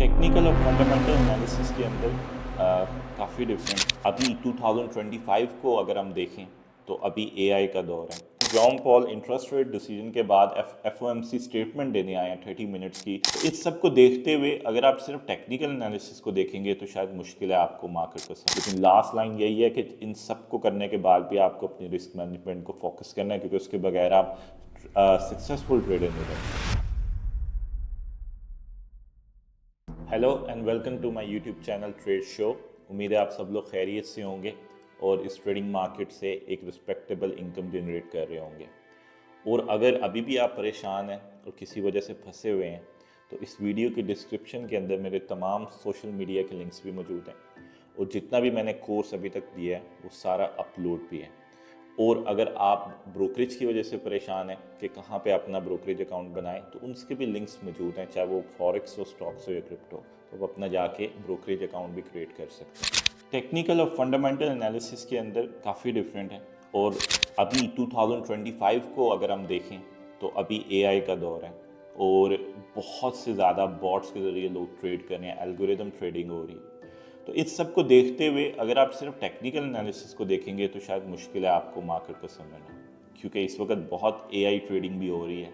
Technical और fundamental analysis के अंदर काफ़ी डिफरेंट। अभी 2025 को अगर हम देखें तो अभी एआई का दौर है। John Paul interest rate decision के बाद एफओएमसी स्टेटमेंट देने आए हैं 30 मिनट्स की। तो इस सब को देखते हुए अगर आप सिर्फ टेक्निकल एनालिसिस को देखेंगे तो शायद मुश्किल है आपको मार्केट को समझ। लेकिन लास्ट लाइन यही है कि इन सब को करने के बाद भी आपको अपनी रिस्क मैनेजमेंट को फोकस करना है, क्योंकि उसके बगैर आप सक्सेसफुल ट्रेडर नहीं बन सकते। Hello and welcome to my YouTube channel trade show. उम्मीद है आप सब लोग खैरियत से होंगे और इस ट्रेडिंग मार्केट से एक रिस्पेक्टेबल इनकम जनरेट कर रहे होंगे। और अगर अभी भी आप परेशान हैं और किसी वजह से फंसे हुए हैं तो इस वीडियो के डिस्क्रिप्शन के अंदर मेरे तमाम सोशल मीडिया के लिंक्स भी मौजूद हैं और जितना भी मैंने कोर्स अभी तक दिया है वो सारा अपलोड भी है। और अगर आप ब्रोकरेज की वजह से परेशान हैं कि कहाँ पे अपना ब्रोकरेज अकाउंट बनाएं तो उनके भी लिंक्स मौजूद हैं, चाहे वो फॉरेक्स हो, स्टॉक्स हो या क्रिप्टो, तो वो अपना जाके ब्रोकरेज अकाउंट भी क्रिएट कर सकते हैं। टेक्निकल और फंडामेंटल एनालिसिस के अंदर काफ़ी डिफरेंट है। और अभी 2025 को अगर हम देखें तो अभी एआई का दौर है और बहुत से ज़्यादा बॉट्स के ज़रिए लोग ट्रेड कर रहे हैं, एल्गोरिदम ट्रेडिंग हो रही है। तो इस सब को देखते हुए अगर आप सिर्फ टेक्निकल एनालिसिस को देखेंगे तो शायद मुश्किल है आपको मार्केट को समझना, क्योंकि इस वक्त बहुत एआई ट्रेडिंग भी हो रही है।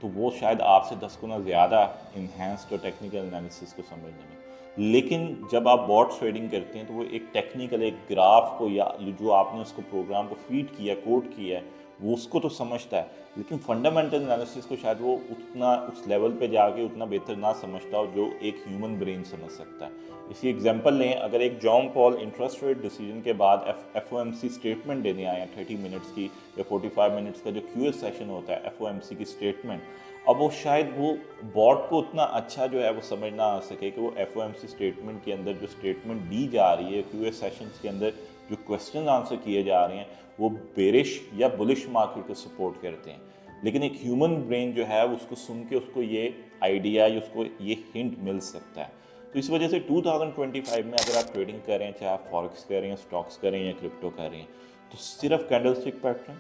तो वो शायद आपसे 10 गुना ज़्यादा इन्हेंस्ड और टेक्निकल एनालिसिस को समझने में। लेकिन जब आप बॉट ट्रेडिंग करते हैं तो वो एक टेक्निकल एक ग्राफ को या जो आपने उसको प्रोग्राम को फीड किया, कोड किया है, वो उसको तो समझता है, लेकिन फंडामेंटल एनालिसिस को शायद वो उतना उस लेवल पे जाके उतना बेहतर ना समझता हो जो एक ह्यूमन ब्रेन समझ सकता है। इसी एग्जांपल लें, अगर एक John Paul interest rate decision के बाद एफओएमसी स्टेटमेंट देने आए हैं 30 मिनट्स की या 45 मिनट्स का जो क्यूएस सेशन होता है एफओएमसी की स्टेटमेंट, अब वो शायद वो बॉट को उतना अच्छा जो है वो समझ ना आ सके कि वो एफओएमसी स्टेटमेंट के अंदर जो स्टेटमेंट दी जा रही है, क्यूएस सेशंस के अंदर जो क्वेश्चन आंसर किए जा रहे हैं वो बेरिश या बुलिश मार्केट को सपोर्ट करते हैं। लेकिन एक ह्यूमन ब्रेन जो है उसको सुन के उसको ये आइडिया या उसको ये हिंट मिल सकता है। तो इस वजह से 2025 में अगर आप ट्रेडिंग कर रहे हैं, चाहे आप फॉरेक्स कर रहे हैं, स्टॉक्स कर रहे हैं या क्रिप्टो कर रहे हैं, तो सिर्फ candlestick pattern,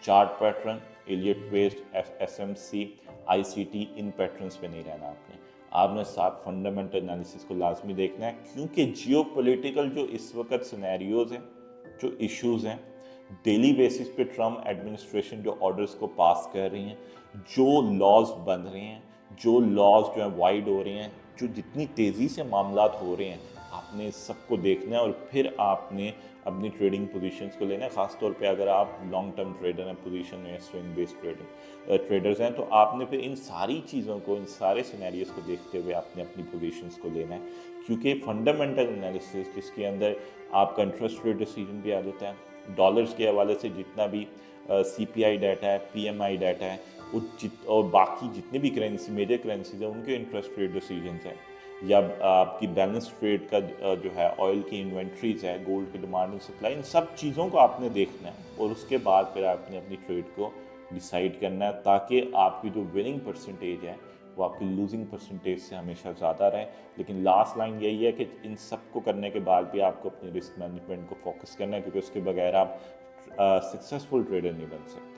chart pattern, Elliott वेस्ट, एसएमसी, आईसीटी, इन पैटर्न्स पे नहीं रहना आपने साथ फंडामेंटल एनालिसिस को लाजमी देखना है, क्योंकि जियोपॉलिटिकल जो इस वक्त सिनेरियोज हैं, जो इश्यूज हैं, डेली बेसिस पे ट्रम्प एडमिनिस्ट्रेशन जो ऑर्डर्स को पास कर रही हैं, जो लॉज बन रहे हैं, जो लॉज जो है वाइड हो रहे हैं, जो जितनी तेज़ी से मामलात हो रहे हैं, आपने सबको देखना है और फिर आपने अपनी ट्रेडिंग पोजीशंस को लेना है। ख़ासतौर पे अगर आप लॉन्ग टर्म ट्रेडर हैं, पोजीशन में स्विंग बेस्ड ट्रेडर्स हैं, तो आपने फिर इन सारी चीज़ों को, इन सारे सिनेरियोज को देखते हुए आपने अपनी पोजीशंस को लेना है, क्योंकि फंडामेंटल एनालिसिस जिसके अंदर आपका इंटरेस्ट रेट डिसीजन भी आ जाता है, डॉलर्स के हवाले से जितना भी सीपीआई डाटा है, पीएमआई डाटा है, और बाकी जितने भी करेंसी, मेजर करेंसीज हैं, उनके इंटरेस्ट रेट डिसीजंस हैं, या आपकी बैलेंस ट्रेड का जो है, ऑयल की इन्वेंट्रीज है, गोल्ड की डिमांड एंड सप्लाई, इन सब चीज़ों को आपने देखना है और उसके बाद फिर आपने अपनी ट्रेड को डिसाइड करना है, ताकि आपकी जो विनिंग परसेंटेज है वो आपकी लूजिंग परसेंटेज से हमेशा ज़्यादा रहे। लेकिन लास्ट लाइन यही है कि इन सब को करने के बाद भी आपको अपनी रिस्क मैनेजमेंट को फोकस करना है, क्योंकि उसके बगैर आप सक्सेसफुल ट्रेडर नहीं बन सकते।